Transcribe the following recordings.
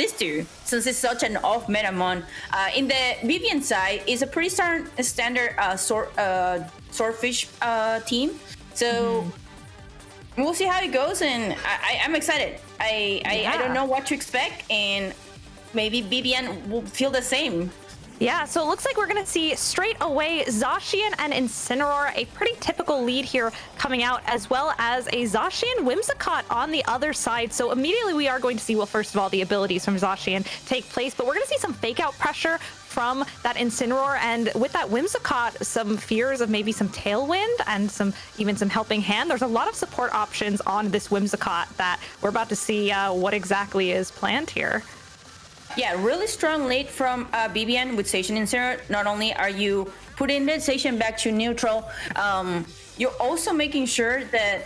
this two, since it's such an off meta mon. In the Vivian side, is a pretty standard swordfish team. So we'll see how it goes, and I'm excited. I don't know what to expect, and maybe Vivian will feel the same. Yeah, so it looks like we're going to see straight away Zacian and Incineroar, a pretty typical lead here coming out, as well as a Zacian Whimsicott on the other side. So immediately we are going to see, well, first of all, the abilities from Zacian take place, but we're going to see some fake out pressure from that Incineroar, and with that Whimsicott, some fears of maybe some Tailwind and even some helping hand. There's a lot of support options on this Whimsicott that we're about to see what exactly is planned here. Yeah, really strong lead from Vivian with Station Incineroar. Not only are you putting the Station back to neutral, you're also making sure that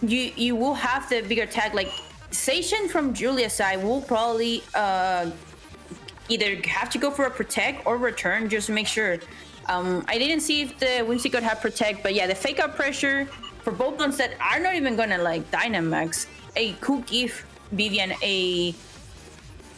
you will have the bigger tag. Like Station from Julia's side will probably either have to go for a protect or return just to make sure. I didn't see if the Whimsicott had protect, but yeah, the fake out pressure for both ones that are not even gonna like Dynamax, it could give Vivian a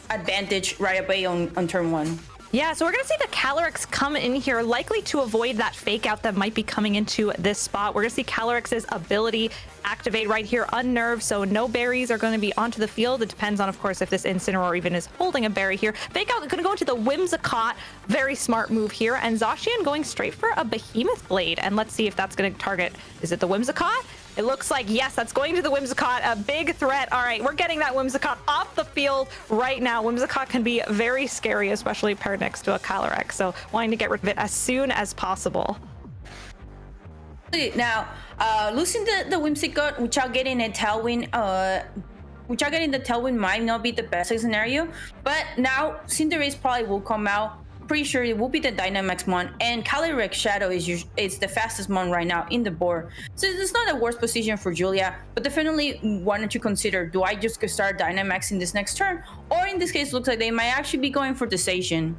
advantage right away on turn one. Yeah, so we're going to see the Calyrex come in here, likely to avoid that fake out that might be coming into this spot. We're going to see Calyrex ability activate right here, Unnerve, so no berries are going to be onto the field. It depends on, of course, if this Incineroar even is holding a berry here. Fake out going to go into the Whimsicott, very smart move here, and Zacian going straight for a Behemoth Blade, and let's see if that's going to target, is it the Whimsicott? It looks like, yes, that's going to the Whimsicott, a big threat. All right, we're getting that Whimsicott off the field right now. Whimsicott can be very scary, especially paired next to a Calyrex, so wanting to get rid of it as soon as possible. Now, losing the Whimsicott without getting a Tailwind, might not be the best scenario, but now Cinderace probably will come out. Pretty sure it will be the Dynamax mon, and Calyrex Shadow is the fastest mon right now in the board, so it's not a worst position for Julia, but definitely wanted to consider, do I just start Dynamax in this next turn, or in this case looks like they might actually be going for the Station.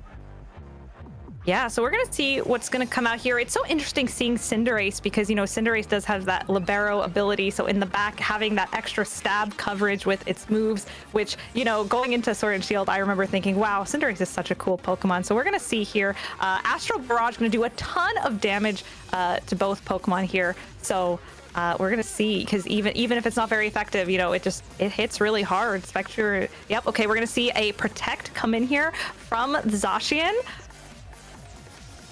Yeah, so we're going to see what's going to come out here. It's so interesting seeing Cinderace because, you know, Cinderace does have that Libero ability. So in the back, having that extra stab coverage with its moves, which, you know, going into Sword and Shield, I remember thinking, wow, Cinderace is such a cool Pokemon. So we're going to see here, Astral Barrage going to do a ton of damage to both Pokemon here. So we're going to see, because even if it's not very effective, you know, it hits really hard. Spectre, yep, okay, we're going to see a Protect come in here from Zacian.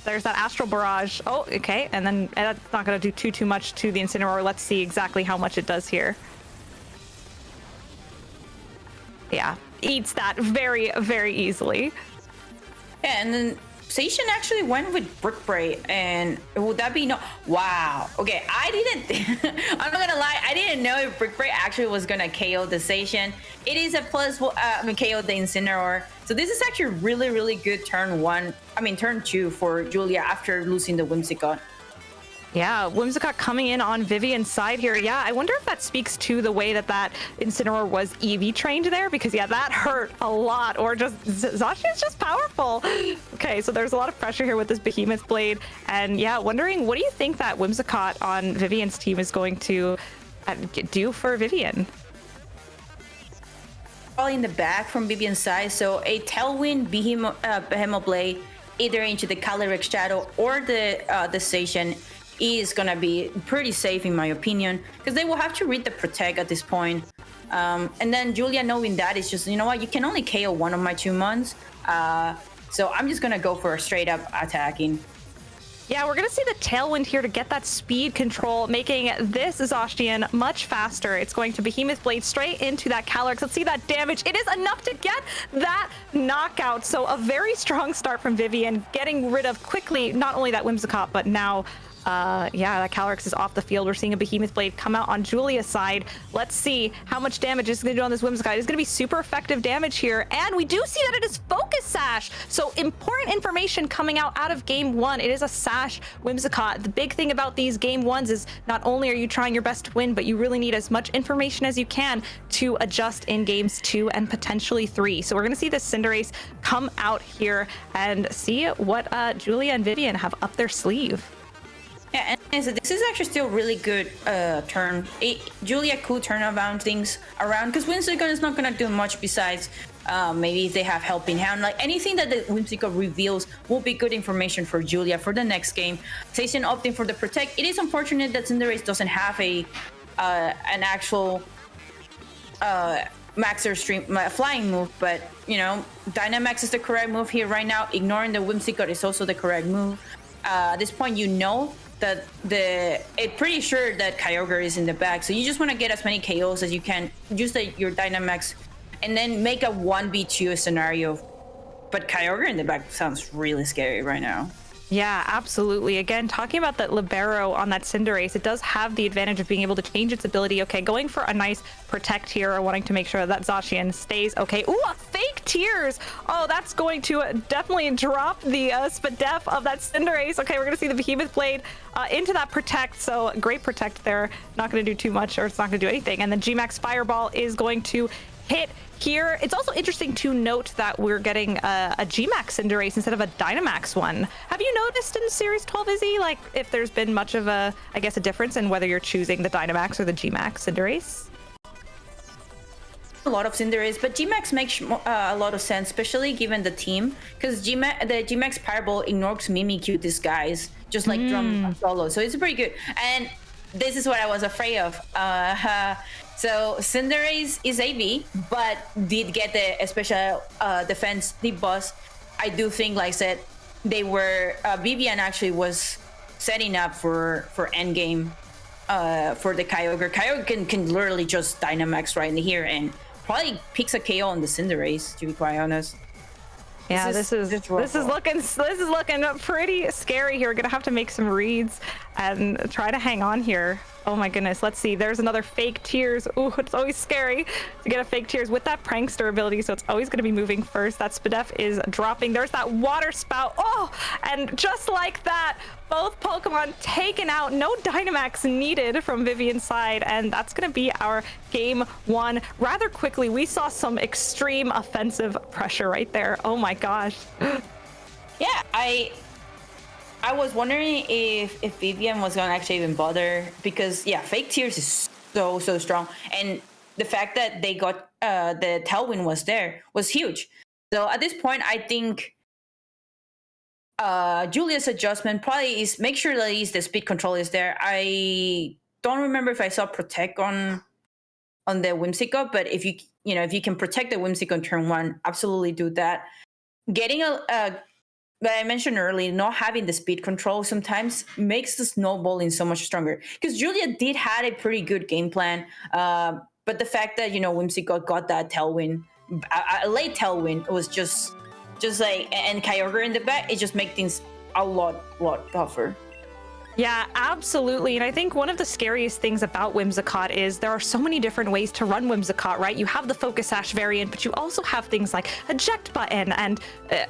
There's that Astral Barrage. Oh, okay. And then that's not going to do too much to the Incineroar. Let's see exactly how much it does here. Yeah, eats that very, very easily. Yeah, and then Station actually went with Brick Break, and would that be no? Wow. Okay, I didn't. I'm not gonna lie. I didn't know if Brick Break actually was gonna KO the Station. It is a plus. KO the Incineroar. So this is actually really, really good turn turn two for Julia after losing the Whimsicott. Yeah, Whimsicott coming in on Vivian's side here. Yeah, I wonder if that speaks to the way that Incineroar was EV trained there, because yeah, that hurt a lot. Or just Zacian's just powerful. Okay, so there's a lot of pressure here with this Behemoth Blade, and yeah, wondering what do you think that Whimsicott on Vivian's team is going to do for Vivian? Probably in the back from Vivian's side, so a Tailwind Behemoth Blade either into the Calyrex Shadow or the Station is gonna be pretty safe in my opinion, because they will have to read the Protect at this point. And then Julia knowing that is just, you know what, you can only KO one of my 2 mons, so I'm just gonna go for a straight up attacking. Yeah, we're going to see the Tailwind here to get that speed control, making this Zacian much faster. It's going to Behemoth Blade straight into that Calyrex. Let's see that damage. It is enough to get that knockout. So a very strong start from Vivian, getting rid of quickly not only that Whimsicott, but now yeah, that Calyrex is off the field. We're seeing a Behemoth Blade come out on Julia's side. Let's see how much damage it's going to do on this Whimsicott. It's going to be super effective damage here. And we do see that it is Focus Sash. So important information coming out of game one. It is a Sash Whimsicott. The big thing about these game ones is not only are you trying your best to win, but you really need as much information as you can to adjust in games 2 and potentially 3. So we're going to see the Cinderace come out here and see what Julia and Vivian have up their sleeve. Yeah, and so this is actually still really good turn. Julia could turn around things around, because Whimsicott is not going to do much besides Maybe if they have helping hand, like anything that the Whimsicott reveals will be good information for Julia for the next game. Zacian opting for the protect. It is unfortunate that Cinderace doesn't have a an actual Maxer stream flying move, but you know, Dynamax is the correct move here right now. Ignoring the Whimsicott is also the correct move. At this point, you know that it's pretty sure that Kyogre is in the back, so you just want to get as many KOs as you can. Use your Dynamax, and then make a 1v2 scenario. But Kyogre in the back sounds really scary right now. Yeah, absolutely. Again, talking about that Libero on that Cinderace, it does have the advantage of being able to change its ability. Okay, going for a nice protect here, wanting to make sure that Zacian stays okay. Ooh, a fake tears. Oh, that's going to definitely drop the Spadef of that Cinderace. Okay, we're going to see the Behemoth Blade into that protect. So great protect there. Not going to do too much, or it's not going to do anything. And then G-Max Fireball is going to hit here. It's also interesting to note that we're getting a G-Max Cinderace instead of a Dynamax one. Have you noticed in Series 12, Izzy, like if there's been much of a, I guess, a difference in whether you're choosing the Dynamax or the G-Max Cinderace? A lot of Cinderace, but G-Max makes a lot of sense, especially given the team, because the G-Max Fireball ignores Mimikyu disguise, just like Drum Solo, so it's pretty good. And this is what I was afraid of. So Cinderace is AV, but did get the special defense deep boss. I do think, like I said, they were Vivian actually was setting up for endgame for the Kyogre. Kyogre can literally just Dynamax right in here and probably picks a KO on the Cinderace, to be quite honest. Yeah, this is looking pretty scary here. We're gonna have to make some reads and try to hang on here. Oh my goodness, let's see. There's another fake tears. Ooh, it's always scary to get a fake tears with that prankster ability, so it's always going to be moving first. That Spadef is dropping. There's that water spout. Oh, and just like that, both Pokemon taken out. No Dynamax needed from Vivian's side, and that's going to be our game one. Rather quickly, we saw some extreme offensive pressure right there. Oh my gosh. Yeah, I was wondering if Vivian was gonna actually even bother, because yeah, fake tears is so strong, and the fact that they got the Tailwind was there was huge. So at this point, I think Julia's adjustment probably is make sure that at least the speed control is there. I don't remember if I saw protect on the Whimsicott, but if you can protect the Whimsicott turn one, absolutely do that. Getting but I mentioned earlier, not having the speed control sometimes makes the snowballing so much stronger. Because Julia did had a pretty good game plan, but the fact that Whimsicott got that Tailwind, a late Tailwind, was just like, and Kyogre in the back, it just made things a lot tougher. Yeah, absolutely. And I think one of the scariest things about Whimsicott is there are so many different ways to run Whimsicott, right? You have the Focus Sash variant, but you also have things like Eject Button and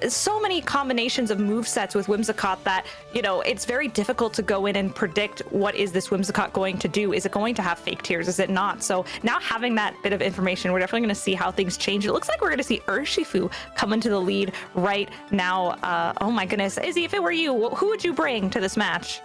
so many combinations of movesets with Whimsicott that, it's very difficult to go in and predict what is this Whimsicott going to do. Is it going to have fake tears? Is it not? So now having that bit of information, we're definitely going to see how things change. It looks like we're going to see Urshifu come into the lead right now. Oh my goodness. Izzy, if it were you, who would you bring to this match?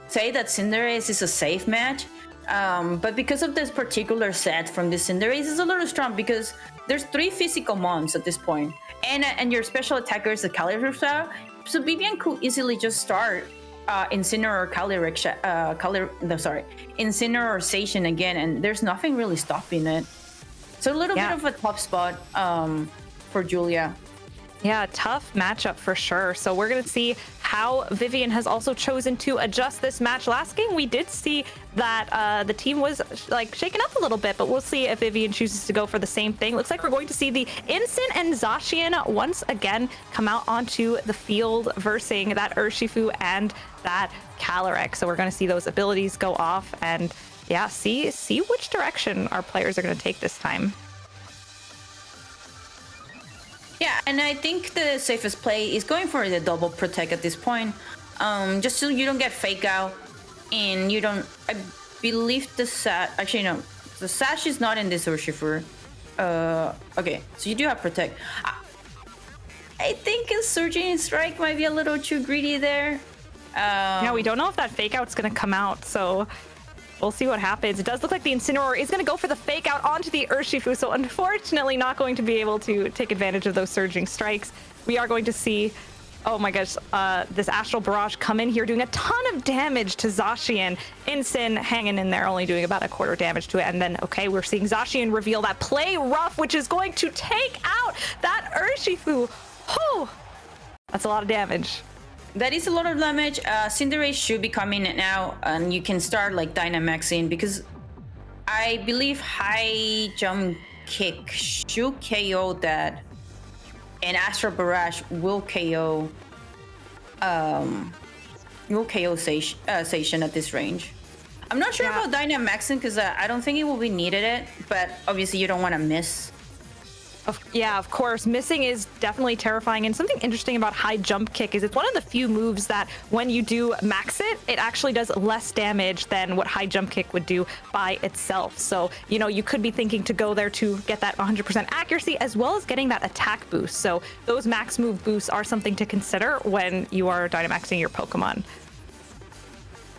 Say that Cinderace is a safe match, but because of this particular set from the Cinderace is a little strong, because there's 3 physical mons at this point, and your special attacker is the Calyrex style, so Vivian could easily just start Incineroar or Incineroar again, and there's nothing really stopping it. So a little bit of a tough spot for Julia. Yeah, tough matchup for sure. So we're going to see how Vivian has also chosen to adjust this match. Last game, we did see that the team was shaken up a little bit, but we'll see if Vivian chooses to go for the same thing. Looks like we're going to see the Incin and Zacian once again come out onto the field versing that Urshifu and that Calyrex. So we're going to see those abilities go off and yeah, see which direction our players are going to take this time. Yeah, and I think the safest play is going for the double protect at this point, just so you don't get fake out, and you don't. I believe the sash. Actually, no, the sash is not in this Urshifu. Okay, so you do have protect. I think a Surging Strike might be a little too greedy there. Yeah, we don't know if that fake out's gonna come out, so We'll see what happens. It does look like the Incineroar is going to go for the fake out onto the Urshifu, so unfortunately not going to be able to take advantage of those surging strikes. We are going to see, oh my gosh, this Astral Barrage come in here doing a ton of damage to Zacian. Incin hanging in there, only doing about a quarter damage to it. And then, okay, we're seeing Zacian reveal that Play Rough, which is going to take out that Urshifu. Whew, that's a lot of damage. That is a lot of damage. Cinderace should be coming now, and you can start like Dynamaxing, because I believe High Jump Kick should KO that, and Astral Barrage will KO Station at this range. I'm not sure about Dynamaxing because I don't think it will be needed it, but obviously you don't want to miss. Yeah, of course. Missing is definitely terrifying. And something interesting about High Jump Kick is it's one of the few moves that when you do max it, it actually does less damage than what High Jump Kick would do by itself. So, you know, you could be thinking to go there to get that 100% accuracy as well as getting that attack boost. So those max move boosts are something to consider when you are Dynamaxing your Pokemon.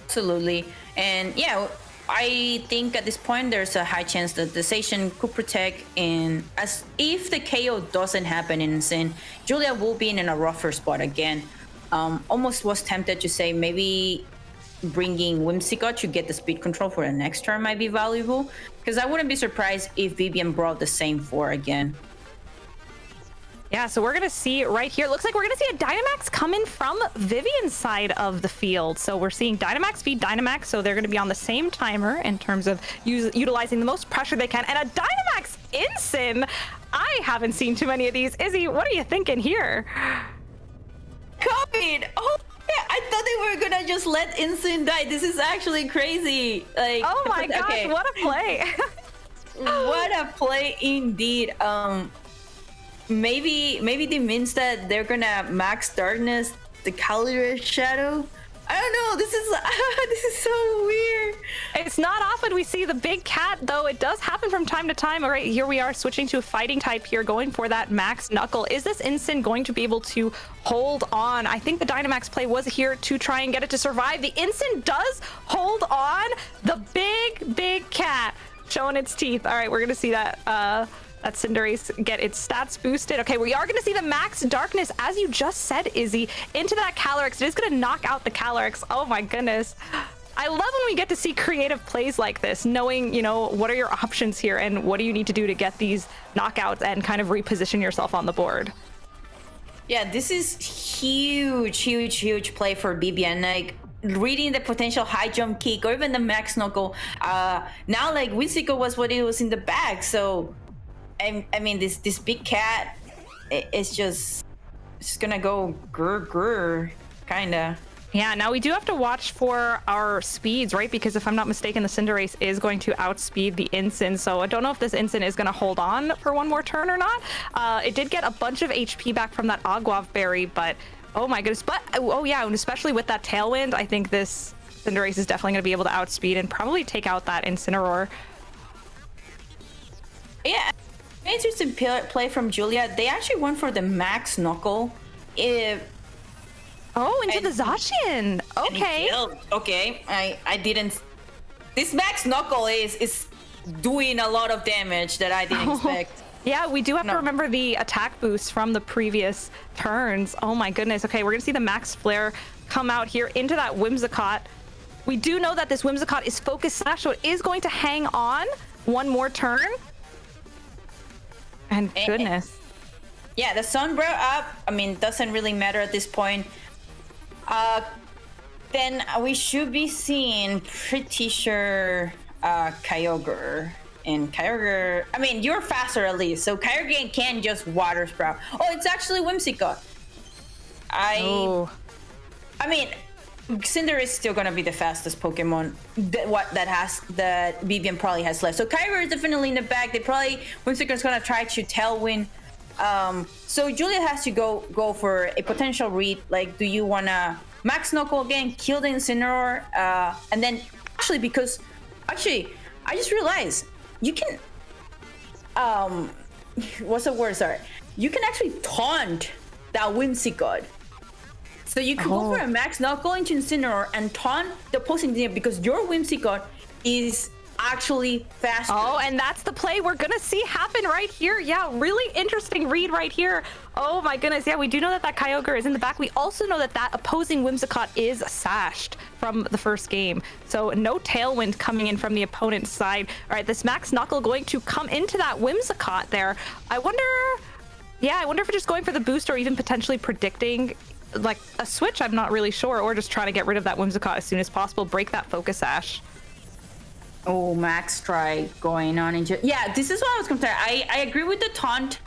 Absolutely. And yeah, I think at this point there's a high chance that the Station could protect, and as if the KO doesn't happen in Sin, Julia will be in a rougher spot again. Almost was tempted to say maybe bringing Whimsicott to get the speed control for the next turn might be valuable, because I wouldn't be surprised if Vivian brought the same 4 again. Yeah, so we're going to see right here. It looks like we're going to see a Dynamax come in from Vivian's side of the field. So we're seeing Dynamax feed Dynamax. So they're going to be on the same timer in terms of utilizing the most pressure they can. And a Dynamax Incin. I haven't seen too many of these. Izzy, what are you thinking here? Copied! Oh, yeah, I thought they were going to just let Incin die. This is actually crazy. Like, oh my gosh, okay. What a play. What a play indeed. Maybe they means that they're gonna max darkness the Calidus Shadow. I don't know. This is this is so weird. It's not often we see the big cat, though. It does happen from time to time. All right, here we are switching to a fighting type here, going for that max knuckle. Is this Incin going to be able to hold on? I think the Dynamax play was here to try and get it to survive. The Incin does hold on. The big cat showing its teeth. All right, we're gonna see that. That Cinderace get its stats boosted. Okay, we are going to see the max darkness, as you just said, Izzy, into that Calyrex. It is going to knock out the Calyrex. Oh my goodness. I love when we get to see creative plays like this, knowing, you know, what are your options here and what do you need to do to get these knockouts and kind of reposition yourself on the board. Yeah, this is huge play for Vivian. Like, reading the potential high jump kick or even the max knuckle. Now, like, Whimsicott was what it was in the bag, so I mean, this big cat, it's just gonna go grr, kinda. Yeah, now we do have to watch for our speeds, right? Because if I'm not mistaken, the Cinderace is going to outspeed the Incin. So I don't know if this Incin is going to hold on for one more turn or not. It did get a bunch of HP back from that Aguav Berry, but oh my goodness. But oh yeah, and especially with that Tailwind, I think this Cinderace is definitely going to be able to outspeed and probably take out that Incineroar. Yeah. Interesting play from Julia. They actually went for the max knuckle. Into the Zacian. Okay. Okay. I didn't. This max knuckle is doing a lot of damage that I didn't expect. Yeah, we do have to remember the attack boost from the previous turns. Oh my goodness. Okay, we're gonna see the max flare come out here into that Whimsicott. We do know that this Whimsicott is focus slash, so it is going to hang on one more turn. And goodness. Yeah, the Sunbrew up, I mean, doesn't really matter at this point. Then we should be seeing, pretty sure, Kyogre. And Kyogre, I mean, you're faster at least, so Kyogre can just Water Sprout. Oh, it's actually Whimsicott. I mean, Cinder is still gonna be the fastest Pokemon that Vivian probably has left. So Kyogre is definitely in the back. Whimsicott's gonna try to Tailwind. So Julia has to go for a potential read. Like, do you wanna Max Knuckle again, kill the Incineroar, and then actually, I just realized you can what's the word? Sorry, you can actually taunt that Whimsicott. So you can go for a Max Knuckle into Incineroar and taunt the opposing team because your Whimsicott is actually faster. Oh, and that's the play we're gonna see happen right here. Yeah, really interesting read right here. Oh my goodness. Yeah, we do know that that Kyogre is in the back. We also know that that opposing Whimsicott is sashed from the first game. So no Tailwind coming in from the opponent's side. All right, this Max Knuckle going to come into that Whimsicott there. I wonder if it's just going for the boost or even potentially predicting like a switch. I'm not really sure, or just trying to get rid of that Whimsicott as soon as possible, break that Focus Sash. Oh, Max try going on into... Yeah, this is what I was comparing. I agree with the taunt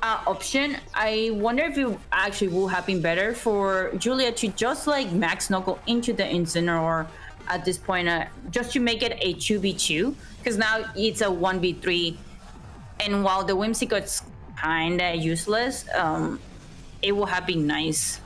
option. I wonder if it actually will have been better for Julia to just like Max Knuckle into the Incineroar at this point, just to make it a 2v2, because now it's a 1v3. And while the Whimsicott's kind of useless, it will have been nice.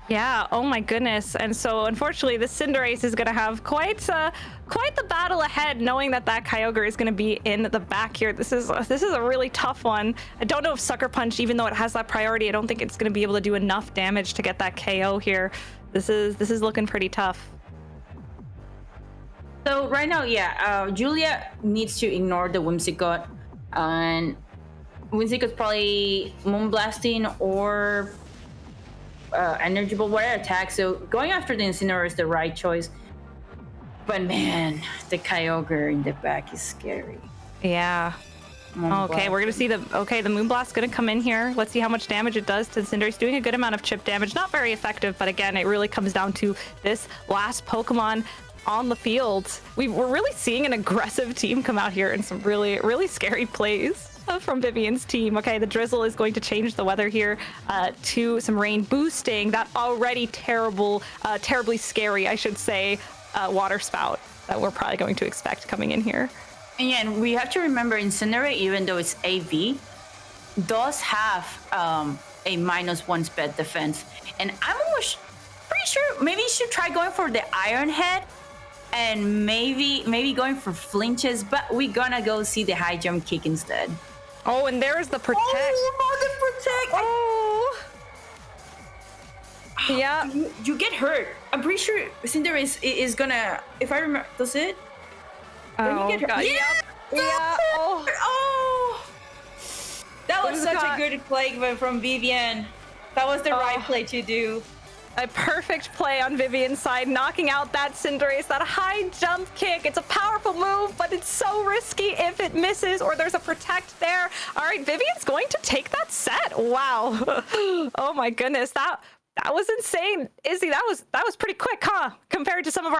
Yeah, oh my goodness. And so unfortunately the Cinderace is going to have quite the battle ahead, knowing that that Kyogre is going to be in the back here. This is a really tough one. I don't know if Sucker Punch, even though it has that priority, I don't think it's going to be able to do enough damage to get that KO here. This is looking pretty tough. So right now, yeah, Julia needs to ignore the Whimsicott, and Whimsicott's probably Moonblasting or Energy Ball, whatever attack. So going after the Incineroar is the right choice. But man, the Kyogre in the back is scary. Yeah. Okay, we're gonna see the Moonblast's gonna come in here. Let's see how much damage it does to the Cinderace. Doing a good amount of chip damage, not very effective, but again, it really comes down to this last Pokemon on the field. We're really seeing an aggressive team come out here and some really scary plays from Vivian's team. Okay, the drizzle is going to change the weather here to some rain, boosting that already terribly scary, I should say, water spout that we're probably going to expect coming in here. And yeah, and we have to remember Incinerate, even though it's AV, does have a -1 speed defense. And I'm almost pretty sure maybe you should try going for the Iron Head and maybe going for flinches, but we're gonna go see the high jump kick instead. Oh, and there's the Protect. Oh, the Protect! Oh! Yeah. You get hurt. I'm pretty sure Cinderace is gonna, if I remember, does it? Oh, you get hurt? God. Yeah! Yeah. Oh! That was such a good play from Vivian. That was the right play to do. A perfect play on Vivian's side, knocking out that Cinderace, that high jump kick. It's a powerful move, but it's so risky if it misses or there's a Protect there. All right, Vivian's going to take that set. Wow. Oh my goodness, that was insane. Izzy, that was pretty quick, huh? Compared to some of our